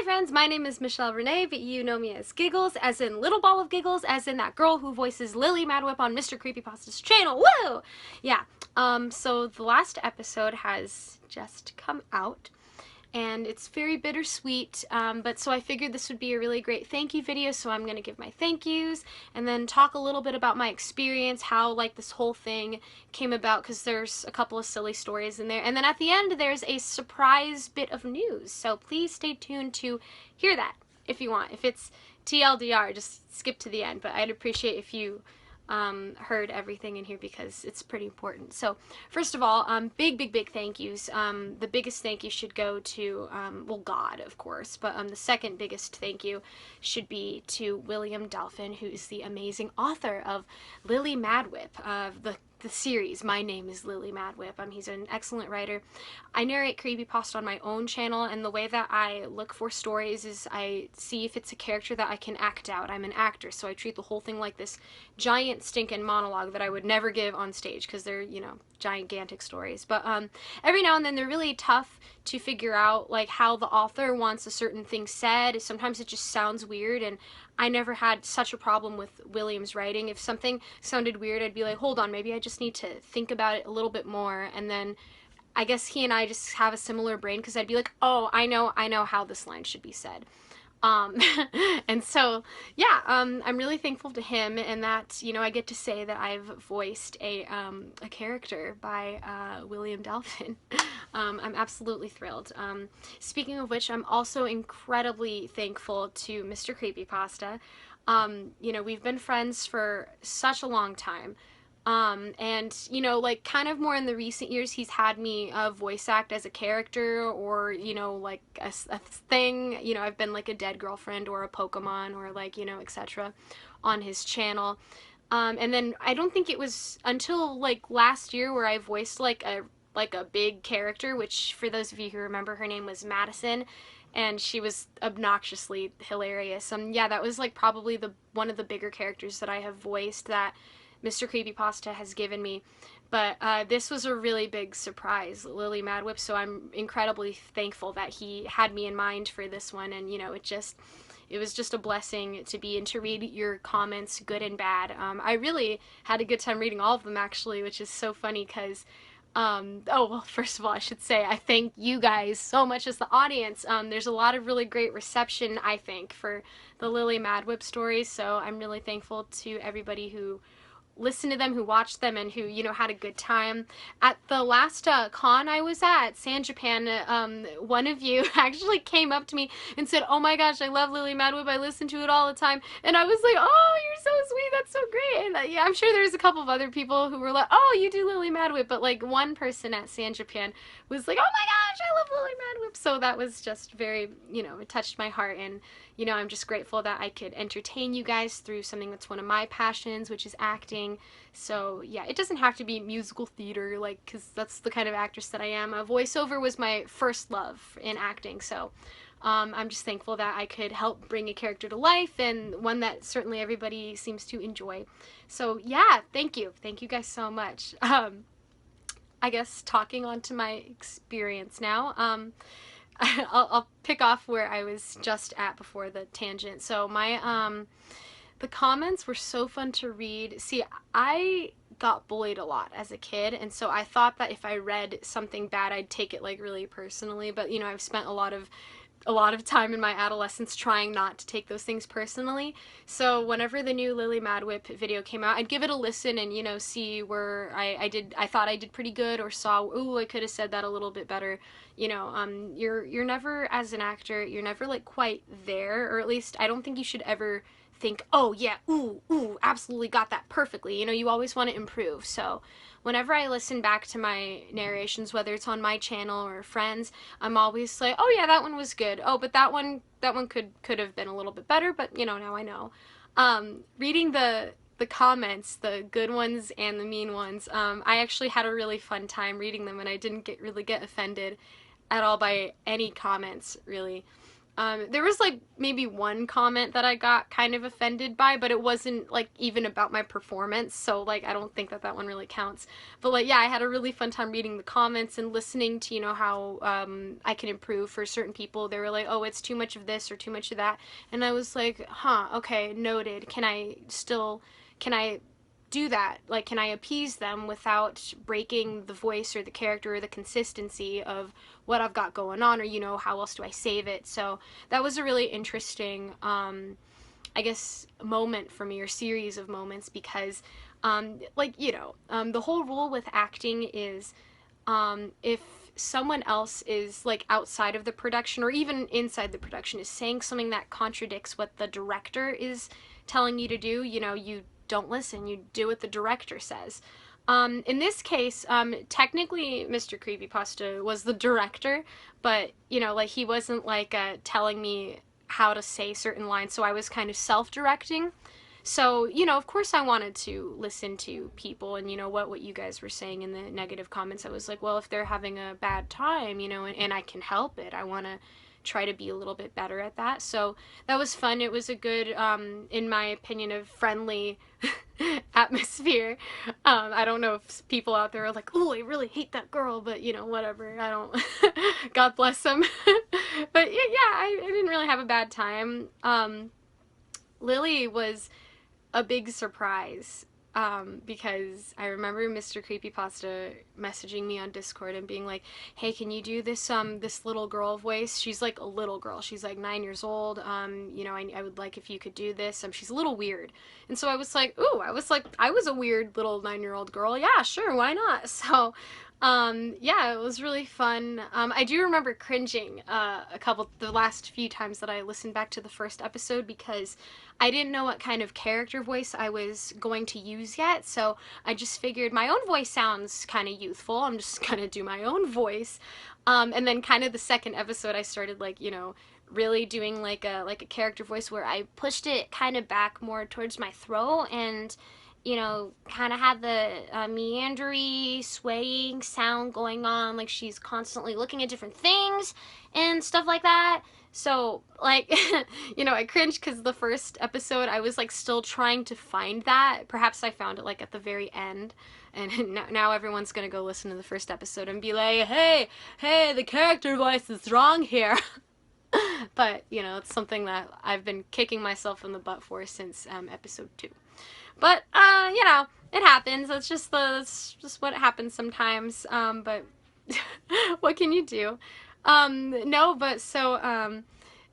Hi friends, my name is Michelle Renee, but you know me as Giggles, as in Little Ball of Giggles, as in that girl who voices Lily Madwhip on Mr. Creepypasta's channel. Woo! Yeah, so the last episode has just come out, and it's very bittersweet, but so I figured this would be a really great thank you video, so I'm gonna give my thank yous and then talk a little bit about my experience, how like this whole thing came about, because there's a couple of silly stories in there, and then at the end there's a surprise bit of news, so please stay tuned to hear that if you want. If it's TLDR, just skip to the end, but I'd appreciate if you heard everything in here because it's pretty important. So first of all, big thank yous. The biggest thank you should go to, well, God, of course, but the second biggest thank you should be to William Dalphin, who is the amazing author of Lily Madwhip, of the series My Name is Lily Madwhip. He's an excellent writer. I narrate creepypasta on my own channel, and the way that I look for stories is I see if it's a character that I can act out. I'm an actor, so I treat the whole thing like this giant stinking monologue that I would never give on stage, because they're, you know, gigantic stories. But every now and then they're really tough to figure out, like, how the author wants a certain thing said. Sometimes it just sounds weird, and I never had such a problem with William's writing. If something sounded weird, I'd be like, hold on, maybe I just need to think about it a little bit more, and then I guess he and I just have a similar brain, because I'd be like, oh, I know how this line should be said. And so, yeah, I'm really thankful to him, and that, you know, I get to say that I've voiced a character by William Dalphin. I'm absolutely thrilled. Speaking of which, I'm also incredibly thankful to Mr. Creepypasta. You know, we've been friends for such a long time. And, you know, like, kind of more in the recent years, he's had me voice act as a character, or, you know, like, a thing. You know, I've been, like, a dead girlfriend, or a Pokemon, or, like, you know, etc. on his channel. And then I don't think it was until, like, last year where I voiced, like a big character, which, for those of you who remember, her name was Madison, and she was obnoxiously hilarious. Yeah, that was, like, probably one of the bigger characters that I have voiced that Mr. Creepypasta has given me. But this was a really big surprise, Lily Madwhip, so I'm incredibly thankful that he had me in mind for this one, and, you know, it was just a blessing to be and to read your comments, good and bad. I really had a good time reading all of them, actually, which is so funny, because oh, well, first of all, I should say I thank you guys so much as the audience. There's a lot of really great reception, I think, for the Lily Madwhip stories, so I'm really thankful to everybody who listened to them, who watched them, and who, you know, had a good time. At the last con I was at, San Japan, one of you actually came up to me and said, oh my gosh, I love Lily Madwhip, I listen to it all the time. And I was like, oh, you're so sweet, that's so great. And yeah, I'm sure there's a couple of other people who were like, oh, you do Lily Madwhip, but like one person at San Japan was like, oh my gosh, I love Lily Madwhip. So that was just very, you know, it touched my heart, and, you know, I'm just grateful that I could entertain you guys through something that's one of my passions, which is acting. So yeah, it doesn't have to be musical theater, like, because that's the kind of actress that I am. Voiceover was my first love in acting, so I'm just thankful that I could help bring a character to life, and one that certainly everybody seems to enjoy. So yeah, thank you guys so much. I guess talking on to my experience now, I'll pick off where I was just at before the tangent. So my the comments were so fun to read. See, I got bullied a lot as a kid, and so I thought that if I read something bad, I'd take it, like, really personally, but, you know, I've spent a lot of time in my adolescence trying not to take those things personally. So whenever the new Lily Madwhip video came out, I'd give it a listen and, you know, see where I thought I did pretty good, or saw, ooh, I could have said that a little bit better. You know, you're never, as an actor, you're never, like, quite there, or at least I don't think you should ever think, oh yeah, ooh, absolutely got that perfectly. You know, you always want to improve. So whenever I listen back to my narrations, whether it's on my channel or friends, I'm always like, oh yeah, that one was good. Oh, but that one could have been a little bit better, but, you know, now I know. Reading the comments, the good ones and the mean ones, I actually had a really fun time reading them, and I didn't really get offended at all by any comments, really. There was like maybe one comment that I got kind of offended by, but it wasn't like even about my performance, so like I don't think that that one really counts. But like yeah, I had a really fun time reading the comments and listening to, you know, how I can improve for certain people. They were like, oh, it's too much of this or too much of that, and I was like, huh, okay, noted. Can I do that? Like, can I appease them without breaking the voice or the character or the consistency of what I've got going on, or, you know, how else do I save it? So that was a really interesting, I guess, moment for me, or series of moments, because, like, you know, the whole rule with acting is if someone else is like outside of the production or even inside the production is saying something that contradicts what the director is telling you to do, you know, you don't listen, you do what the director says. In this case, technically Mr. Creepypasta was the director, but, you know, like he wasn't like telling me how to say certain lines, so I was kind of self-directing. So, you know, of course I wanted to listen to people and, you know, what you guys were saying in the negative comments. I was like, well, if they're having a bad time, you know, and I can help it, I want to try to be a little bit better at that. So that was fun. It was a good, in my opinion, a friendly atmosphere. I don't know if people out there are like, oh, I really hate that girl, but, you know, whatever. I don't, God bless them. But yeah, I didn't really have a bad time. Lily was a big surprise, because I remember Mr. Creepypasta messaging me on Discord and being like, hey, can you do this little girl voice? She's like a little girl. She's like 9 years old. You know, I would like if you could do this. She's a little weird. And so I was like, ooh, I was a weird little 9-year-old girl. Yeah, sure, why not? So, yeah, it was really fun. I do remember cringing the last few times that I listened back to the first episode, because I didn't know what kind of character voice I was going to use yet, so I just figured my own voice sounds kind of youthful, I'm just gonna do my own voice. And then kind of the second episode I started, like, you know, really doing like a character voice where I pushed it kind of back more towards my throat and, you know, kind of had the meandery, swaying sound going on, like she's constantly looking at different things and stuff like that. So, like, you know, I cringed because the first episode I was, like, still trying to find that. Perhaps I found it, like, at the very end. And now everyone's gonna go listen to the first episode and be like, hey, the character voice is wrong here. But, you know, it's something that I've been kicking myself in the butt for since episode 2. But, you know, it happens. That's just what happens sometimes. But what can you do? No, but so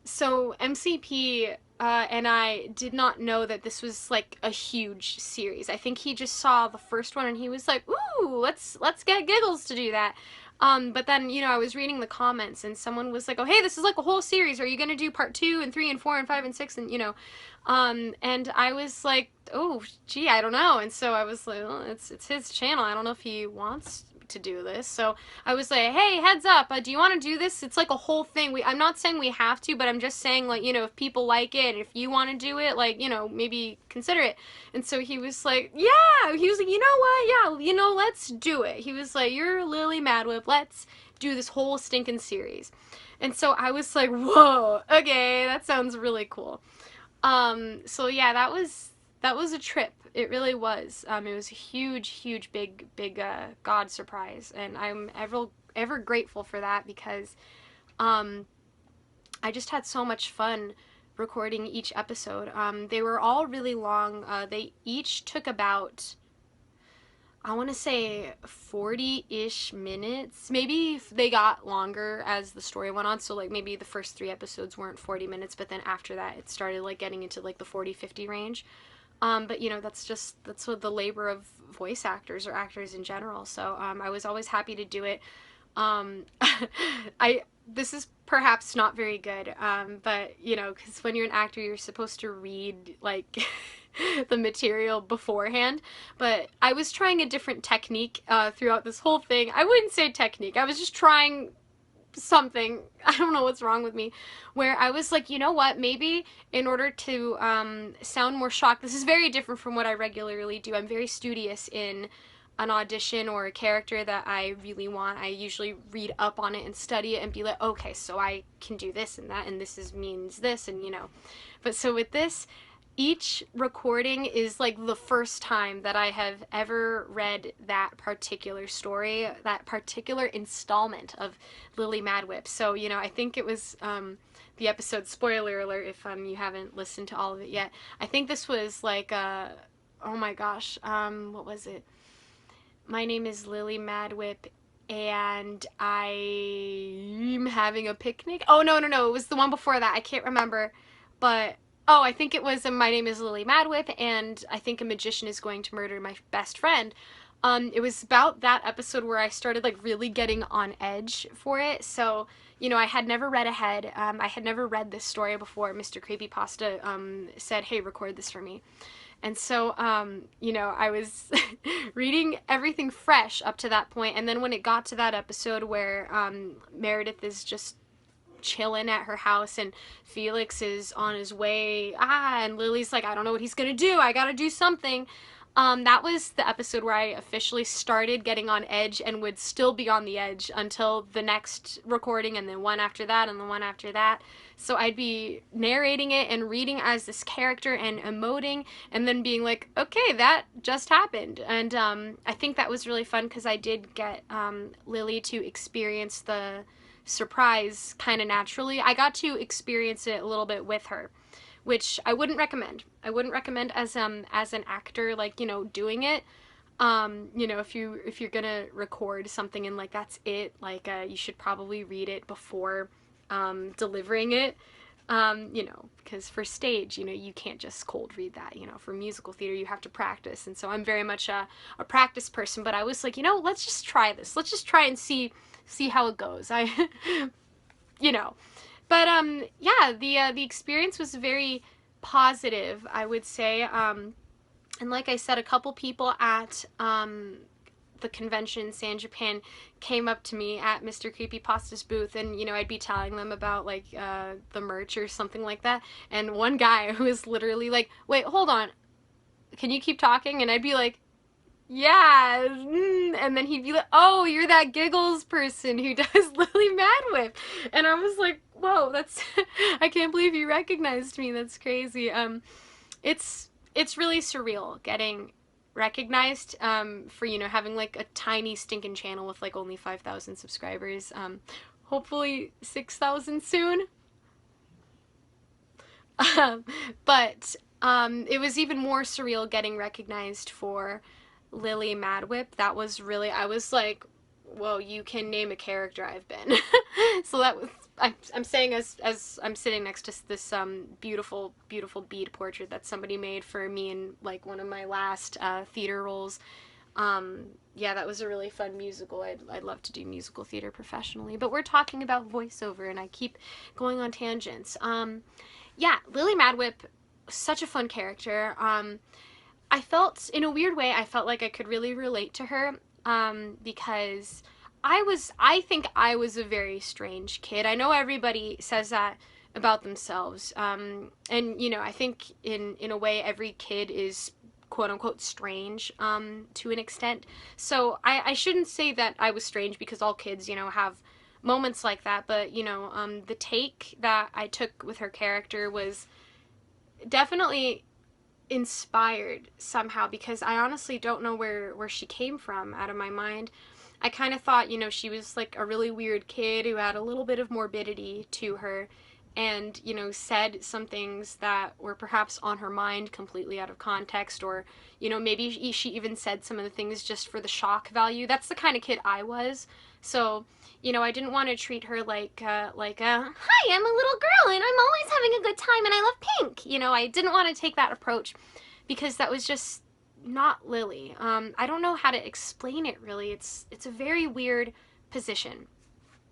MCP and I did not know that this was like a huge series. I think he just saw the first one and he was like, "Ooh, let's get Giggles to do that." But then, you know, I was reading the comments and someone was like, "Oh, hey, this is like a whole series. Are you gonna do part 2 and 3 and 4 and 5 and 6?" And, you know, and I was like, "Oh, gee, I don't know." And so I was like, well, it's his channel. I don't know if he wants to do this. So I was like, hey, heads up, do you want to do this? It's like a whole thing. I'm not saying we have to, but I'm just saying, like, you know, if people like it, if you want to do it, like, you know, maybe consider it. And so he was like, yeah, he was like, you know what, yeah, you know, let's do it. He was like, you're Lily Madwhip, let's do this whole stinking series. And so I was like, whoa, okay, that sounds really cool. So yeah, that was a trip. It really was. It was a huge, big, God surprise, and I'm ever grateful for that, because I just had so much fun recording each episode. They were all really long. They each took about, I want to say, 40-ish minutes. Maybe they got longer as the story went on, so like maybe the first 3 episodes weren't 40 minutes, but then after that it started like getting into like the 40-50 range. But, you know, that's what the labor of voice actors or actors in general. So I was always happy to do it. This is perhaps not very good, but, you know, because when you're an actor, you're supposed to read, like, the material beforehand. But I was trying a different technique throughout this whole thing. I wouldn't say technique. I was just trying something, I don't know what's wrong with me, where I was like, you know what, maybe in order to sound more shocked, this is very different from what I regularly do. I'm very studious in an audition or a character that I really want, I usually read up on it and study it and be like, okay, so I can do this and that, and this means this, and But so with this, each recording is like the first time that I have ever read that particular story, that particular installment of Lily Madwhip. So, I think it was the episode, spoiler alert if you haven't listened to all of it yet. I think this was like, oh my gosh, what was it? My name is Lily Madwhip, and I'm having a picnic. Oh, no, it was the one before that. I can't remember, but oh, I think it was My Name is Lily Madwhip, and I think a magician is going to murder my best friend. It was about that episode where I started like really getting on edge for it. So, I had never read ahead. I had never read this story before Mr. Creepypasta said, hey, record this for me. And so, I was reading everything fresh up to that point, and then when it got to that episode where Meredith is just chilling at her house and Felix is on his way, and Lily's like, I don't know what he's gonna do, I gotta do something. That was the episode where I officially started getting on edge and would still be on the edge until the next recording, and then one after that, and the one after that. So I'd be narrating it and reading as this character and emoting, and then being like, okay, that just happened. And I think that was really fun because I did get Lily to experience the surprise kind of naturally. I got to experience it a little bit with her, which I wouldn't recommend. I wouldn't recommend as an actor, like, doing it. If you're gonna record something and like that's it, like you should probably read it before delivering it. Because for stage, you can't just cold read that. For musical theater, you have to practice, and so I'm very much a practice person. But I was like, let's just try this. Let's just try and see how it goes. But yeah, the experience was very positive, I would say. And like I said, a couple people at the convention in San Japan came up to me at Mr. Creepypasta's booth, and I'd be telling them about like the merch or something like that, and one guy who was literally like, wait, hold on, can you keep talking? And I'd be like, yeah, and then he'd be like, oh, you're that Giggles person who does Lily Madwhip. And I was like, whoa, that's I can't believe you recognized me. That's crazy. It's really surreal getting recognized for having like a tiny stinking channel with like only 5,000 subscribers. Hopefully 6,000 soon. But it was even more surreal getting recognized for Lily Madwhip. That was really, I was like, whoa, you can name a character I've been. So that was, I'm saying as I'm sitting next to this beautiful bead portrait that somebody made for me in like one of my last theater roles. Yeah, that was a really fun musical. I'd love to do musical theater professionally, but we're talking about voiceover and I keep going on tangents. Yeah, Lily Madwhip, such a fun character. I felt, in a weird way, I felt like I could really relate to her, because I think I was a very strange kid. I know everybody says that about themselves, and, I think in a way every kid is quote-unquote strange, to an extent. So I shouldn't say that I was strange because all kids, have moments like that, but, the take that I took with her character was definitely inspired somehow, because I honestly don't know where she came from out of my mind. I kind of thought, she was like a really weird kid who had a little bit of morbidity to her and, said some things that were perhaps on her mind completely out of context, or, maybe she even said some of the things just for the shock value. That's the kind of kid I was. So, I didn't want to treat her like, hi, I'm a little girl and I'm always having a good time and I love pink. I didn't want to take that approach because that was just not Lily. I don't know how to explain it really. It's a very weird position.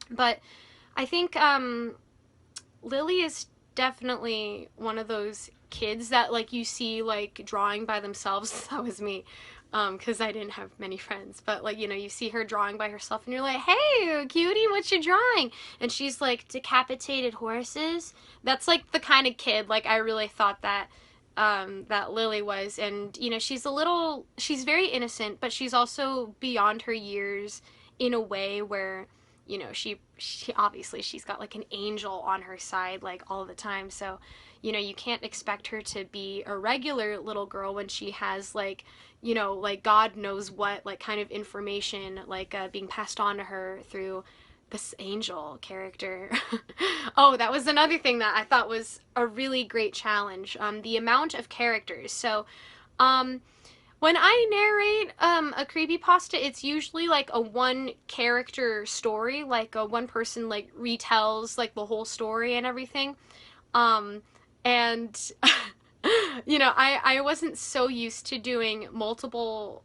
But I think Lily is definitely one of those kids that like you see like drawing by themselves. That was me. Because I didn't have many friends, but like, you see her drawing by herself and you're like, hey, cutie, what you drawing? And she's like, decapitated horses. That's like the kind of kid, like, I really thought that that Lily was. And, you know, she's very innocent, but she's also beyond her years in a way where, you know, she obviously she's got like an angel on her side like all the time. So, you know, you can't expect her to be a regular little girl when she has like, you know, like God knows what like kind of information like being passed on to her through this angel character. Oh, that was another thing that I thought was a really great challenge. The amount of characters. So, um, when I narrate a creepypasta, it's usually like a one character story, like a one person like retells like the whole story and everything. Um, and you know, I wasn't so used to doing multiple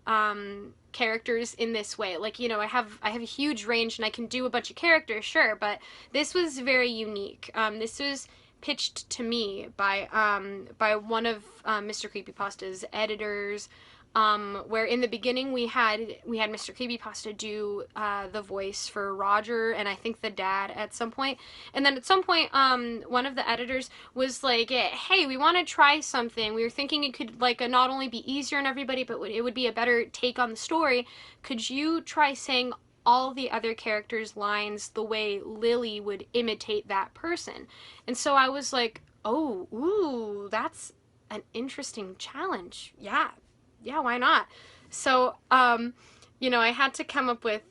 characters in this way. Like, you know, I have a huge range and I can do a bunch of characters, sure, but this was very unique. This was pitched to me by one of Mr. Creepypasta's editors, where in the beginning we had Mr. Creepypasta do the voice for Roger and I think the dad at some point, and then at some point one of the editors was like, "Hey, we want to try something. We were thinking it could like not only be easier on everybody, but it would be a better take on the story. Could you try saying all the other characters' lines the way Lily would imitate that person?" And so I was like, "Oh, ooh, that's an interesting challenge. Yeah, why not?" So, you know, I had to come up with,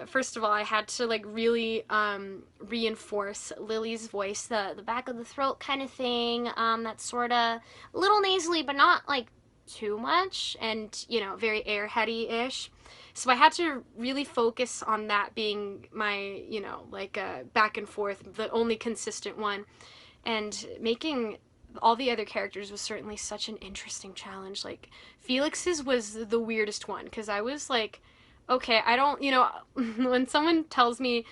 first of all, I had to like really reinforce Lily's voice, the back of the throat kind of thing. That's sort of a little nasally, but not like too much, and you know, very airheady-ish. So I had to really focus on that being my, you know, like back and forth, the only consistent one, and making all the other characters was certainly such an interesting challenge. Like Felix's was the weirdest one because I was like, okay, I don't, you know, when someone tells me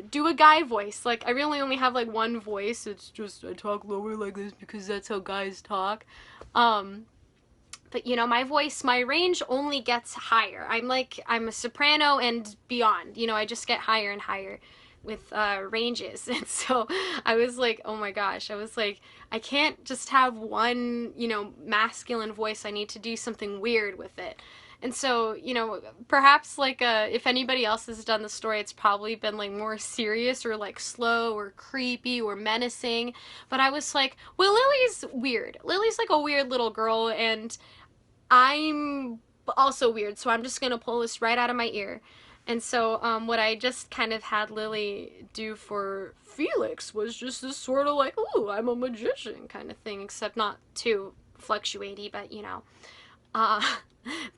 do a guy voice, like I really only have like one voice. It's just I talk lower like this because that's how guys talk. But you know, my voice, my range only gets higher. I'm a soprano and beyond. You know, I just get higher and higher with ranges. And so I was like, oh my gosh, I was like, I can't just have one, you know, masculine voice. I need to do something weird with it. And so, you know, perhaps like if anybody else has done the story, it's probably been like more serious or like slow or creepy or menacing. But I was like, well, Lily's weird. Lily's like a weird little girl, and I'm also weird, so I'm just gonna pull this right out of my ear. And so, what I just kind of had Lily do for Felix was just this sort of like, ooh, I'm a magician kind of thing, except not too fluctuaty, but you know, uh,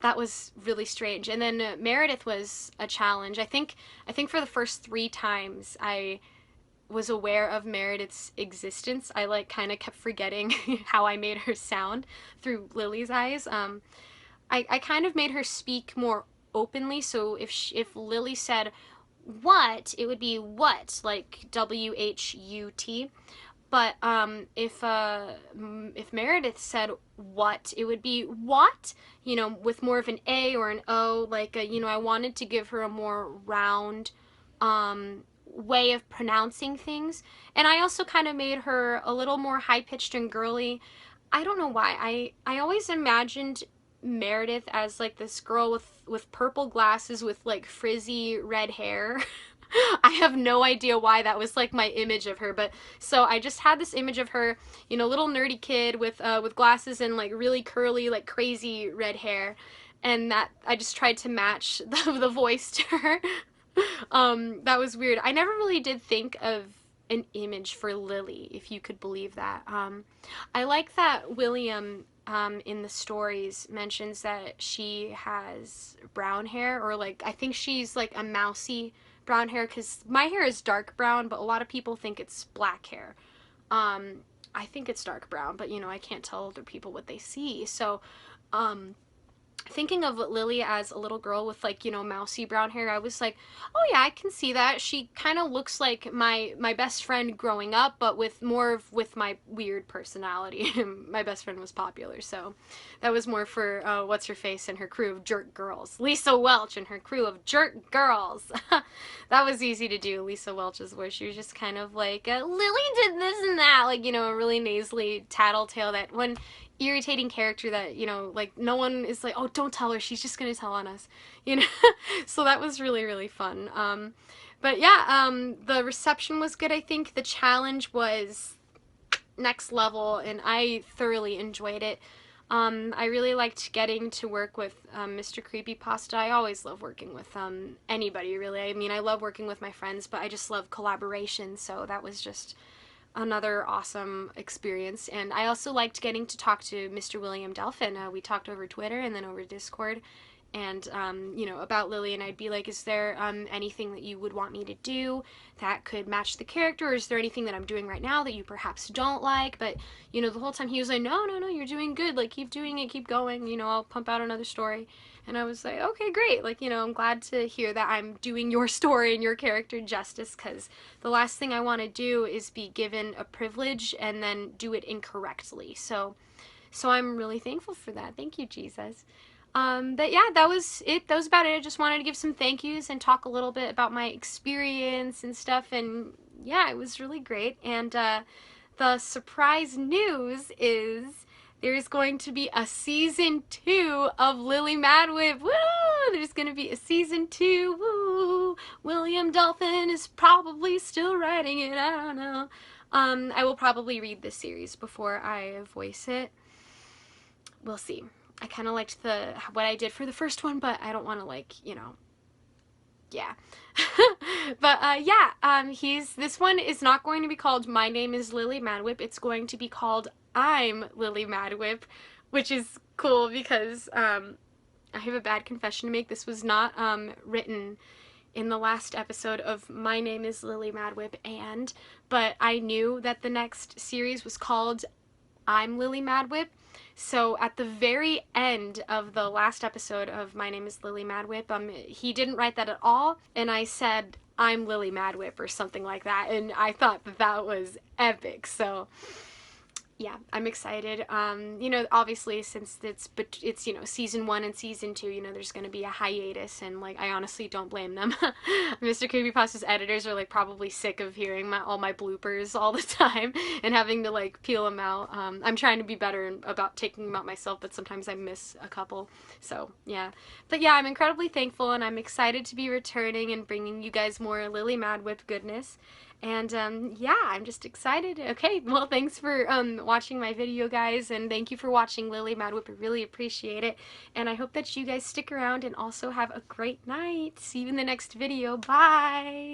that was really strange. And then Meredith was a challenge. I think for the first 3 times I was aware of Meredith's existence, I like kind of kept forgetting how I made her sound through Lily's eyes. I kind of made her speak more openly, so if Lily said what, it would be what, like WHUT. But if Meredith said what, it would be what, you know, with more of an A or an O. Like you know, I wanted to give her a more round way of pronouncing things, and I also kind of made her a little more high pitched and girly. I don't know why. I always imagined Meredith as like this girl with purple glasses with like frizzy red hair. I have no idea why that was like my image of her, but so I just had this image of her, you know, little nerdy kid with glasses and like really curly, like crazy red hair, and that I just tried to match the voice to her. That was weird. I never really did think of an image for Lily, if you could believe that. I like that William in the stories mentions that she has brown hair, or like I think she's like a mousy brown hair, because my hair is dark brown, but a lot of people think it's black hair. I think it's dark brown, but you know, I can't tell other people what they see. So, thinking of Lily as a little girl with like, you know, mousy brown hair, I was like, oh yeah, I can see that. She kind of looks like my best friend growing up, but with more of with my weird personality. My best friend was popular, so that was more for what's her face and her crew of jerk girls. Lisa Welch and her crew of jerk girls. That was easy to do. Lisa Welch's voice, she was just kind of like, Lily did this and that, like, you know, a really nasally tattletale that when irritating character that, you know, like no one is like, oh, don't tell her, she's just gonna tell on us, you know. So that was really, really fun. But yeah, the reception was good. I think the challenge was next level, and I thoroughly enjoyed it. I really liked getting to work with Mr. Creepypasta. I always love working with anybody, really. I mean, I love working with my friends, but I just love collaboration, so that was just another awesome experience. And I also liked getting to talk to Mr. William Dalphin. We talked over Twitter and then over Discord, and you know, about Lily, and I'd be like, is there anything that you would want me to do that could match the character, or is there anything that I'm doing right now that you perhaps don't like? But you know, the whole time he was like, no, no, no, you're doing good, like keep doing it, keep going, you know, I'll pump out another story. And I was like, okay, great, like, you know, I'm glad to hear that I'm doing your story and your character justice, because the last thing I want to do is be given a privilege and then do it incorrectly. So I'm really thankful for that. Thank you, Jesus. But yeah, that was it. That was about it. I just wanted to give some thank yous and talk a little bit about my experience and stuff. And yeah, it was really great. And the surprise news is there's going to be a season 2 of Lily Madwhip. Woo! There's going to be a season 2. Woo! William Dalphin is probably still writing it. I don't know. I will probably read this series before I voice it. We'll see. I kind of liked what I did for the first one, but I don't want to, like, you know, yeah. But yeah, this one is not going to be called My Name is Lily Madwhip. It's going to be called I'm Lily Madwhip, which is cool because I have a bad confession to make. This was not written in the last episode of My Name is Lily Madwhip, but I knew that the next series was called I'm Lily Madwhip. So at the very end of the last episode of My Name is Lily Madwhip, he didn't write that at all, and I said, I'm Lily Madwhip or something like that, and I thought that was epic. So yeah, I'm excited. You know, obviously since it's, you know, season 1 and season 2, you know, there's going to be a hiatus, and like I honestly don't blame them. Mr. Creepypasta's editors are like probably sick of hearing all my bloopers all the time and having to like peel them out. I'm trying to be better about taking them out myself, but sometimes I miss a couple. So yeah, but yeah, I'm incredibly thankful, and I'm excited to be returning and bringing you guys more Lily Madwhip goodness. And yeah, I'm just excited. Okay, well, thanks for watching my video, guys, and thank you for watching Lily Madwhip. I really appreciate it, and I hope that you guys stick around and also have a great night. See you in the next video. Bye!